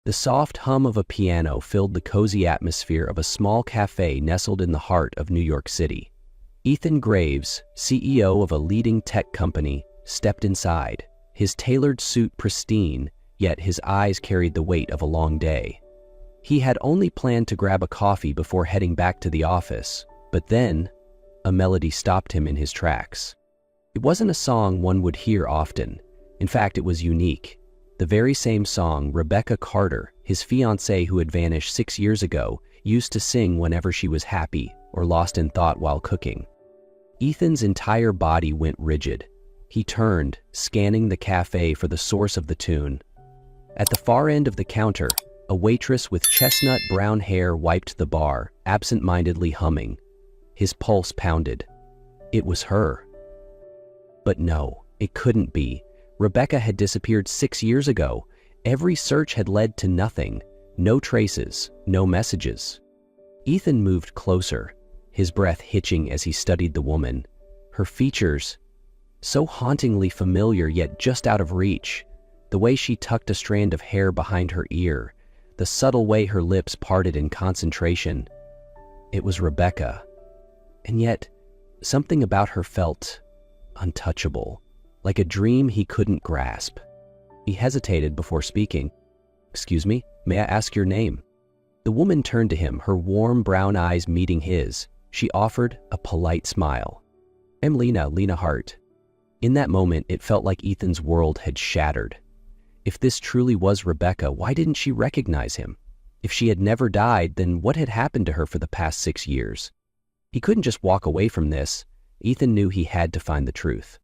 The soft hum of a piano filled the cozy atmosphere of a small cafe nestled in the heart of New York City. Ethan Graves, CEO of a leading tech company, stepped inside, his tailored suit pristine, yet his eyes carried the weight of a long day. He had only planned to grab a coffee before heading back to the office, but then a melody stopped him in his tracks. It wasn't a song one would hear often. In fact, it was unique. The very same song Rebecca Carter, his fiancée who had vanished 6 years ago, used to sing whenever she was happy or lost in thought while cooking. Ethan's entire body went rigid. He turned, scanning the cafe for the source of the tune. At the far end of the counter, a waitress with chestnut brown hair wiped the bar, absent-mindedly humming. His pulse pounded. It was her. But no, it couldn't be. Rebecca had disappeared 6 years ago. Every search had led to nothing. No traces, no messages. Ethan moved closer, his breath hitching as he studied the woman. Her features, so hauntingly familiar yet just out of reach. The way she tucked a strand of hair behind her ear, the subtle way her lips parted in concentration. It was Rebecca. And yet, something about her felt untouchable, like a dream he couldn't grasp. He hesitated before speaking. "Excuse me, may I ask your name?" The woman turned to him, her warm brown eyes meeting his. She offered a polite smile. "I'm Lena Hart." In that moment, it felt like Ethan's world had shattered. If this truly was Rebecca, why didn't she recognize him? If she had never died, then what had happened to her for the past 6 years? He couldn't just walk away from this. Ethan knew he had to find the truth.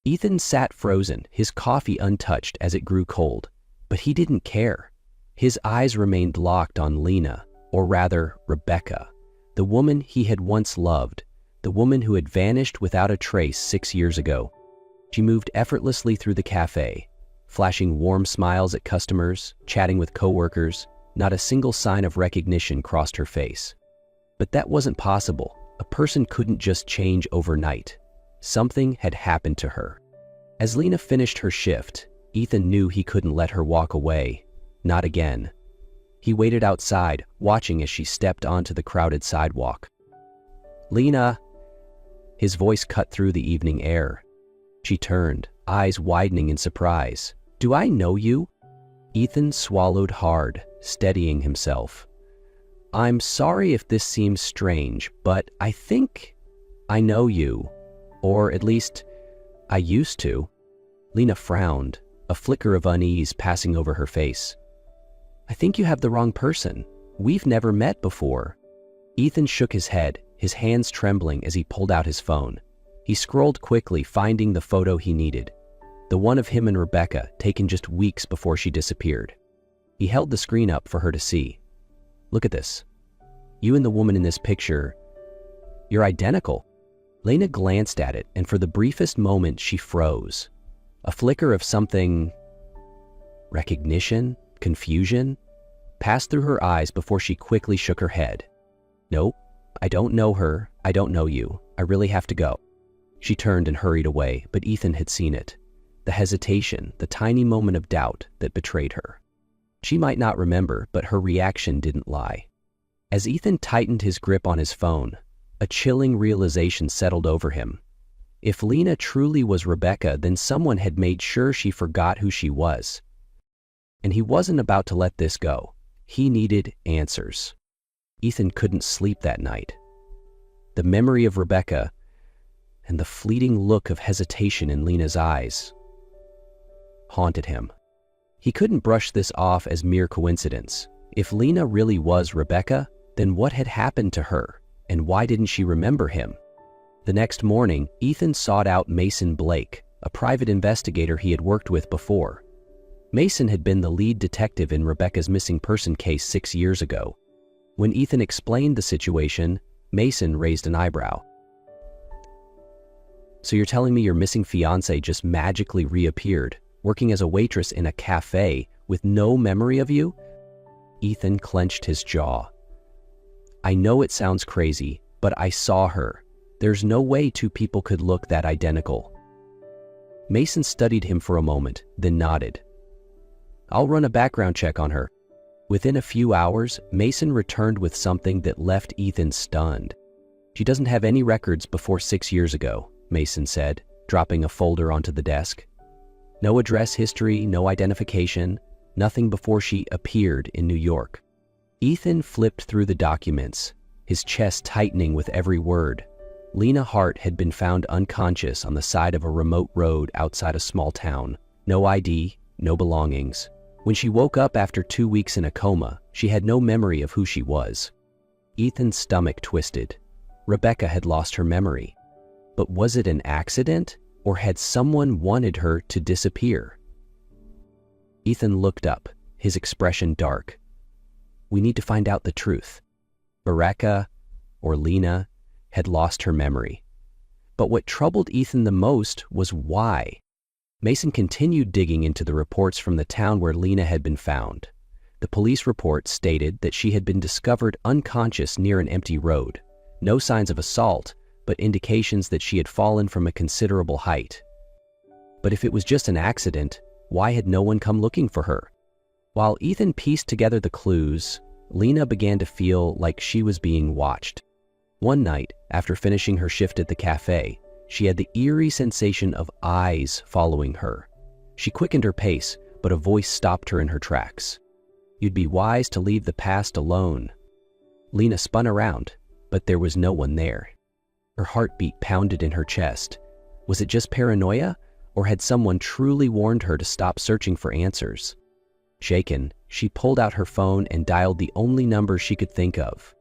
Ethan sat frozen, his coffee untouched as it grew cold. But he didn't care. His eyes remained locked on Lena, or rather, Rebecca, the woman he had once loved, the woman who had vanished without a trace 6 years ago. She moved effortlessly through the cafe, flashing warm smiles at customers, chatting with coworkers. Not a single sign of recognition crossed her face. But that wasn't possible. A person couldn't just change overnight. Something had happened to her. As Lena finished her shift, Ethan knew he couldn't let her walk away. Not again. He waited outside, watching as she stepped onto the crowded sidewalk. "Lena!" His voice cut through the evening air. She turned, eyes widening in surprise. "Do I know you?" Ethan swallowed hard, steadying himself. "I'm sorry if this seems strange, but I think I know you. Or at least, I used to." Lena frowned, a flicker of unease passing over her face. "I think you have the wrong person. We've never met before." Ethan shook his head, his hands trembling as he pulled out his phone. He scrolled quickly, finding the photo he needed. The one of him and Rebecca, taken just weeks before she disappeared. He held the screen up for her to see. "Look at this. You and the woman in this picture, you're identical." Lena glanced at it, and for the briefest moment she froze. A flicker of something, recognition, confusion, passed through her eyes before she quickly shook her head. "Nope, I don't know her, I don't know you. I really have to go." She turned and hurried away, but Ethan had seen it. The hesitation, the tiny moment of doubt that betrayed her. She might not remember, but her reaction didn't lie. As Ethan tightened his grip on his phone, a chilling realization settled over him. If Lena truly was Rebecca, then someone had made sure she forgot who she was. And he wasn't about to let this go. He needed answers. Ethan couldn't sleep that night. The memory of Rebecca and the fleeting look of hesitation in Lena's eyes haunted him. He couldn't brush this off as mere coincidence. If Lena really was Rebecca, then what had happened to her, and why didn't she remember him? The next morning, Ethan sought out Mason Blake, a private investigator he had worked with before. Mason had been the lead detective in Rebecca's missing person case 6 years ago. When Ethan explained the situation, Mason raised an eyebrow. "So you're telling me your missing fiancée just magically reappeared, working as a waitress in a cafe with no memory of you?" Ethan clenched his jaw. "I know it sounds crazy, but I saw her. There's no way two people could look that identical." Mason studied him for a moment, then nodded. "I'll run a background check on her. Within a few hours, Mason returned with something that left Ethan stunned. "She doesn't have any records before 6 years ago," Mason said, dropping a folder onto the desk. "No address history, no identification, nothing before she appeared in New York." Ethan flipped through the documents, his chest tightening with every word. Lena Hart had been found unconscious on the side of a remote road outside a small town. No ID, no belongings. When she woke up after 2 weeks in a coma, she had no memory of who she was. Ethan's stomach twisted. Rebecca had lost her memory. But was it an accident, or had someone wanted her to disappear? Ethan looked up, his expression dark. "We need to find out the truth. Rebecca, or Lena, had lost her memory." But what troubled Ethan the most was why. Mason continued digging into the reports from the town where Lena had been found. The police report stated that she had been discovered unconscious near an empty road. No signs of assault, but indications that she had fallen from a considerable height. But if it was just an accident, why had no one come looking for her? While Ethan pieced together the clues, Lena began to feel like she was being watched. One night, after finishing her shift at the cafe, she had the eerie sensation of eyes following her. She quickened her pace, but a voice stopped her in her tracks. "You'd be wise to leave the past alone." Lena spun around, but there was no one there. Her heartbeat pounded in her chest. Was it just paranoia, or had someone truly warned her to stop searching for answers? Shaken, she pulled out her phone and dialed the only number she could think of.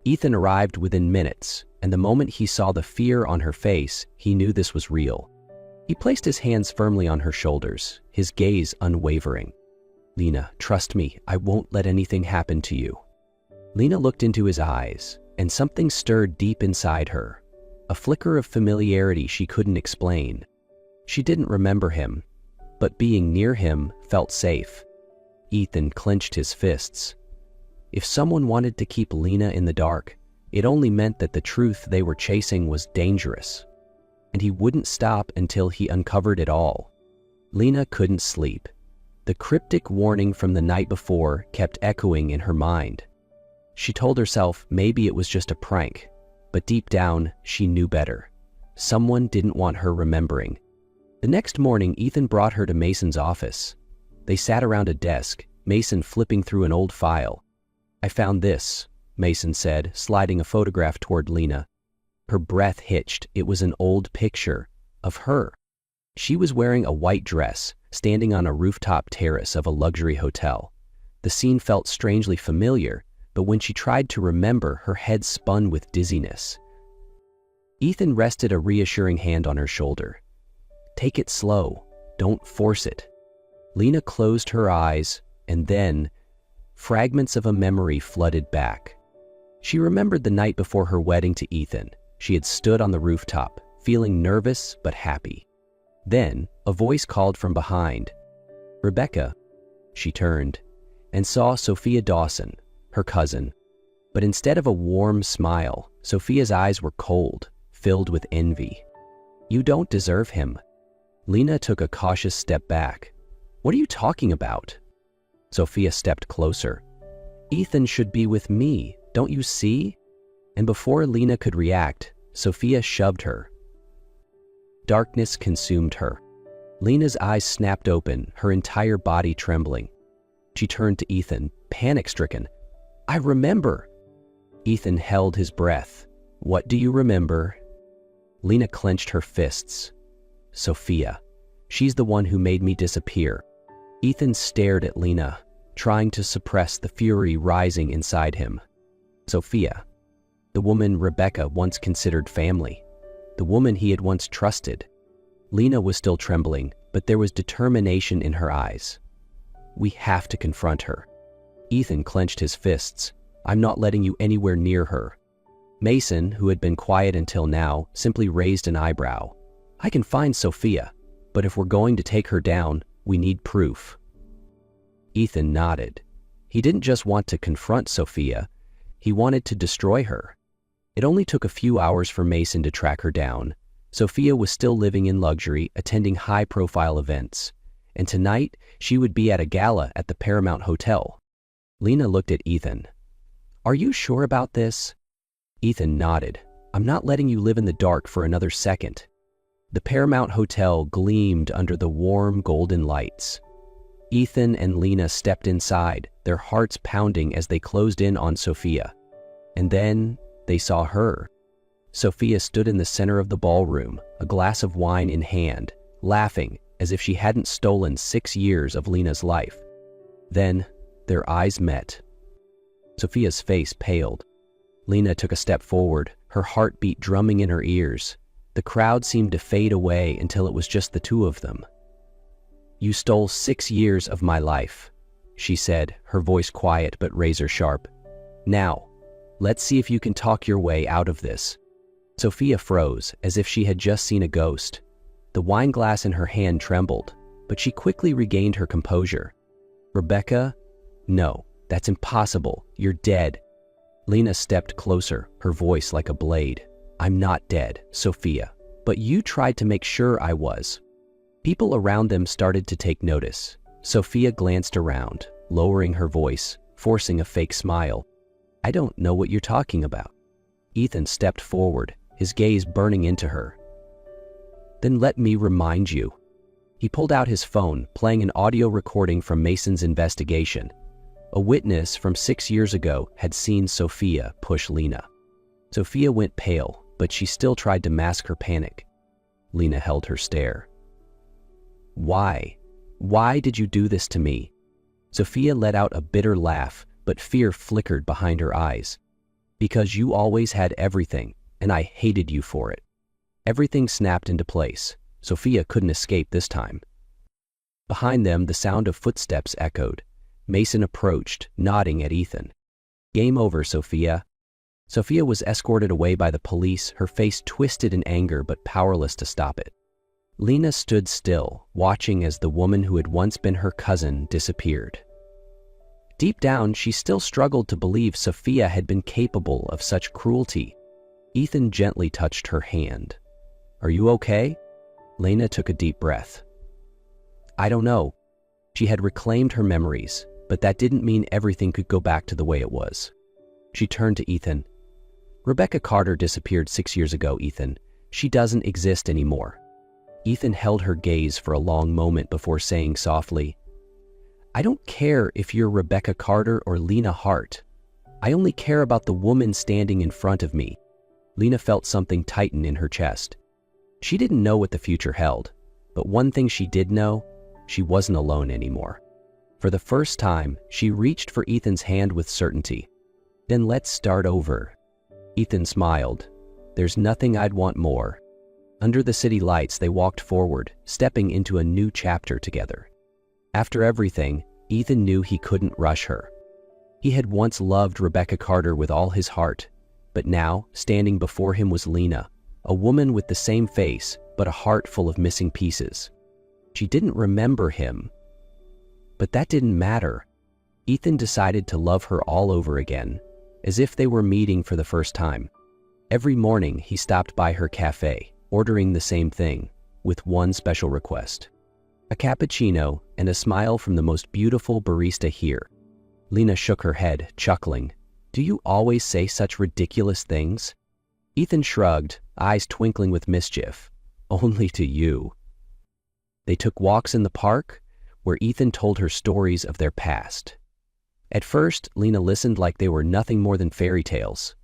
Ethan arrived within minutes, and the moment he saw the fear on her face, he knew this was real. He placed his hands firmly on her shoulders, his gaze unwavering. "Lena, trust me, I won't let anything happen to you." Lena looked into his eyes, and something stirred deep inside her. A flicker of familiarity she couldn't explain. She didn't remember him, but being near him felt safe. Ethan clenched his fists. If someone wanted to keep Lena in the dark, it only meant that the truth they were chasing was dangerous. And he wouldn't stop until he uncovered it all. Lena couldn't sleep. The cryptic warning from the night before kept echoing in her mind. She told herself maybe it was just a prank, but deep down, she knew better. Someone didn't want her remembering. The next morning, Ethan brought her to Mason's office. They sat around a desk, Mason flipping through an old file. "I found this," Mason said, sliding a photograph toward Lena. Her breath hitched. It was an old picture of her. She was wearing a white dress, standing on a rooftop terrace of a luxury hotel. The scene felt strangely familiar, but when she tried to remember, her head spun with dizziness. Ethan rested a reassuring hand on her shoulder. "Take it slow. Don't force it." Lena closed her eyes, and then fragments of a memory flooded back. She remembered the night before her wedding to Ethan. She had stood on the rooftop, feeling nervous but happy. Then, a voice called from behind. "Rebecca." She turned and saw Sophia Dawson, her cousin. But instead of a warm smile, Sophia's eyes were cold, filled with envy. "You don't deserve him." Lena took a cautious step back. "What are you talking about?" Sophia stepped closer. "Ethan should be with me, don't you see?" And before Lena could react, Sophia shoved her. Darkness consumed her. Lena's eyes snapped open, her entire body trembling. She turned to Ethan, panic-stricken. "I remember." Ethan held his breath. "What do you remember?" Lena clenched her fists. "Sophia. She's the one who made me disappear." Ethan stared at Lena, trying to suppress the fury rising inside him. Sophia. The woman Rebecca once considered family. The woman he had once trusted. Lena was still trembling, but there was determination in her eyes. "We have to confront her." Ethan clenched his fists. "I'm not letting you anywhere near her." Mason, who had been quiet until now, simply raised an eyebrow. "I can find Sophia, but if we're going to take her down, we need proof." Ethan nodded. He didn't just want to confront Sophia, he wanted to destroy her. It only took a few hours for Mason to track her down. Sophia was still living in luxury, attending high-profile events, and tonight she would be at a gala at the Paramount Hotel. Lena looked at Ethan. "Are you sure about this?" Ethan nodded. "I'm not letting you live in the dark for another second." The Paramount Hotel gleamed under the warm golden lights. Ethan and Lena stepped inside, their hearts pounding as they closed in on Sophia. And then they saw her. Sophia stood in the center of the ballroom, a glass of wine in hand, laughing as if she hadn't stolen 6 years of Lena's life. Then their eyes met. Sophia's face paled. Lena took a step forward, her heartbeat drumming in her ears. The crowd seemed to fade away until it was just the two of them. "You stole 6 years of my life," she said, her voice quiet but razor sharp. "Now, let's see if you can talk your way out of this." Sophia froze, as if she had just seen a ghost. The wine glass in her hand trembled, but she quickly regained her composure. "Rebecca? No, that's impossible. You're dead." Lena stepped closer, her voice like a blade. "I'm not dead, Sophia, but you tried to make sure I was." People around them started to take notice. Sophia glanced around, lowering her voice, forcing a fake smile. "I don't know what you're talking about." Ethan stepped forward, his gaze burning into her. "Then let me remind you." He pulled out his phone, playing an audio recording from Mason's investigation. A witness from 6 years ago had seen Sophia push Lena. Sophia went pale, but she still tried to mask her panic. Lena held her stare. "Why? Why did you do this to me?" Sophia let out a bitter laugh, but fear flickered behind her eyes. "Because you always had everything, and I hated you for it." Everything snapped into place. Sophia couldn't escape this time. Behind them, the sound of footsteps echoed. Mason approached, nodding at Ethan. "Game over, Sophia." Sophia was escorted away by the police, her face twisted in anger but powerless to stop it. Lena stood still, watching as the woman who had once been her cousin disappeared. Deep down, she still struggled to believe Sophia had been capable of such cruelty. Ethan gently touched her hand. "Are you okay?" Lena took a deep breath. "I don't know." She had reclaimed her memories, but that didn't mean everything could go back to the way it was. She turned to Ethan. "Rebecca Carter disappeared 6 years ago, Ethan. She doesn't exist anymore." Ethan held her gaze for a long moment before saying softly, "I don't care if you're Rebecca Carter or Lena Hart. I only care about the woman standing in front of me." Lena felt something tighten in her chest. She didn't know what the future held, but one thing she did know, she wasn't alone anymore. For the first time, she reached for Ethan's hand with certainty. "Then let's start over." Ethan smiled. "There's nothing I'd want more." Under the city lights, they walked forward, stepping into a new chapter together. After everything, Ethan knew he couldn't rush her. He had once loved Rebecca Carter with all his heart, but now, standing before him was Lena, a woman with the same face, but a heart full of missing pieces. She didn't remember him, but that didn't matter. Ethan decided to love her all over again, as if they were meeting for the first time. Every morning, he stopped by her cafe, ordering the same thing, with one special request: a cappuccino and a smile from the most beautiful barista here. Lena shook her head, chuckling. "Do you always say such ridiculous things?" Ethan shrugged, eyes twinkling with mischief. "Only to you." They took walks in the park, where Ethan told her stories of their past. At first, Lena listened like they were nothing more than fairy tales.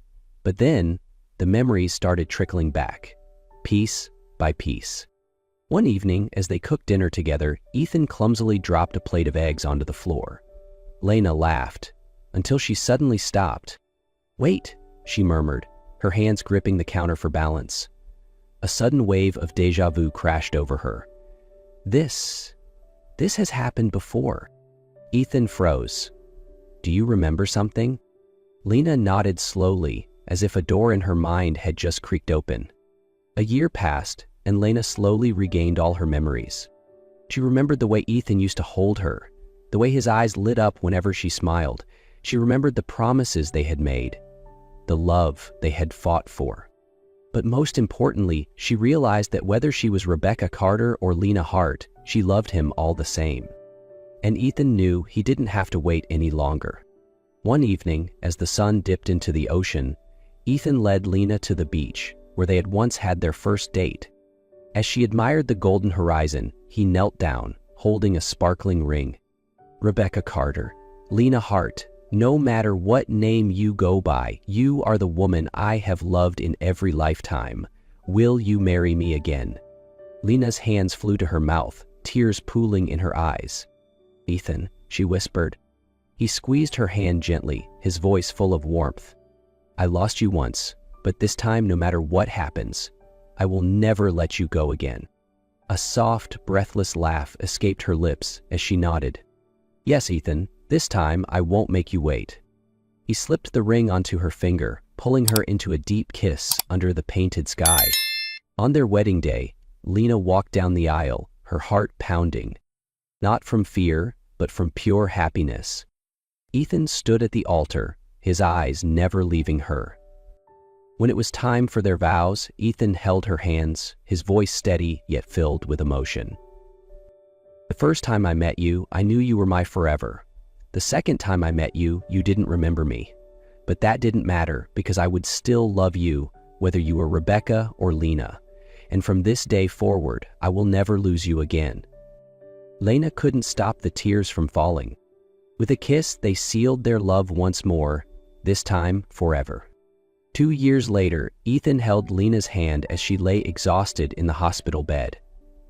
But then, the memories started trickling back, piece by piece. One evening, as they cooked dinner together, Ethan clumsily dropped a plate of eggs onto the floor. Lena laughed, until she suddenly stopped. "Wait," she murmured, her hands gripping the counter for balance. A sudden wave of déjà vu crashed over her. This has happened before." Ethan froze. "Do you remember something?" Lena nodded slowly, as if a door in her mind had just creaked open. A year passed, and Lena slowly regained all her memories. She remembered the way Ethan used to hold her, the way his eyes lit up whenever she smiled. She remembered the promises they had made, the love they had fought for. But most importantly, she realized that whether she was Rebecca Carter or Lena Hart, she loved him all the same. And Ethan knew he didn't have to wait any longer. One evening, as the sun dipped into the ocean, Ethan led Lena to the beach, where they had once had their first date. As she admired the golden horizon, he knelt down, holding a sparkling ring. "Rebecca Carter, Lena Hart, no matter what name you go by, you are the woman I have loved in every lifetime. Will you marry me again?" Lena's hands flew to her mouth, tears pooling in her eyes. "Ethan," she whispered. He squeezed her hand gently, his voice full of warmth. "I lost you once, but this time, no matter what happens, I will never let you go again." A soft, breathless laugh escaped her lips as she nodded. "Yes, Ethan, this time I won't make you wait." He slipped the ring onto her finger, pulling her into a deep kiss under the painted sky. On their wedding day, Lena walked down the aisle, her heart pounding. Not from fear, but from pure happiness. Ethan stood at the altar, his eyes never leaving her. When it was time for their vows, Ethan held her hands, his voice steady yet filled with emotion. "The first time I met you, I knew you were my forever. The second time I met you, you didn't remember me. But that didn't matter because I would still love you, whether you were Rebecca or Lena. And from this day forward, I will never lose you again." Lena couldn't stop the tears from falling. With a kiss, they sealed their love once more, this time forever. 2 years later, Ethan held Lena's hand as she lay exhausted in the hospital bed.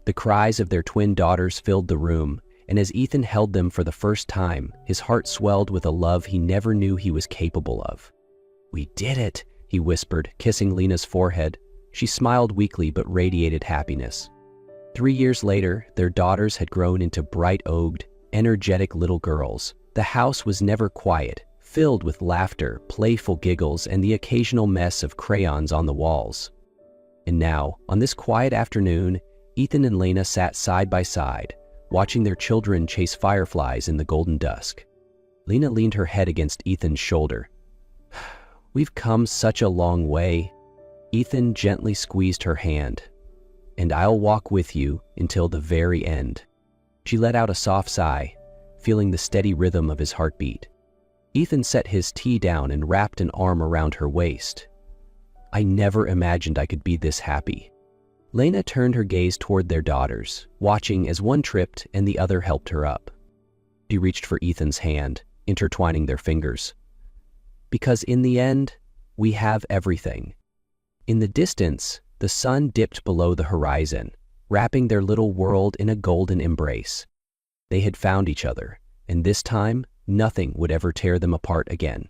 The cries of their twin daughters filled the room, and as Ethan held them for the first time, his heart swelled with a love he never knew he was capable of. "We did it," he whispered, kissing Lena's forehead. She smiled weakly but radiated happiness. 3 years later, their daughters had grown into bright-eyed, energetic little girls. The house was never quiet, filled with laughter, playful giggles, and the occasional mess of crayons on the walls. And now, on this quiet afternoon, Ethan and Lena sat side by side, watching their children chase fireflies in the golden dusk. Lena leaned her head against Ethan's shoulder. "We've come such a long way." Ethan gently squeezed her hand. "And I'll walk with you until the very end." She let out a soft sigh, feeling the steady rhythm of his heartbeat. Ethan set his tea down and wrapped an arm around her waist. "I never imagined I could be this happy." Lena turned her gaze toward their daughters, watching as one tripped and the other helped her up. She reached for Ethan's hand, intertwining their fingers. "Because in the end, we have everything." In the distance, the sun dipped below the horizon, wrapping their little world in a golden embrace. They had found each other, and this time, nothing would ever tear them apart again.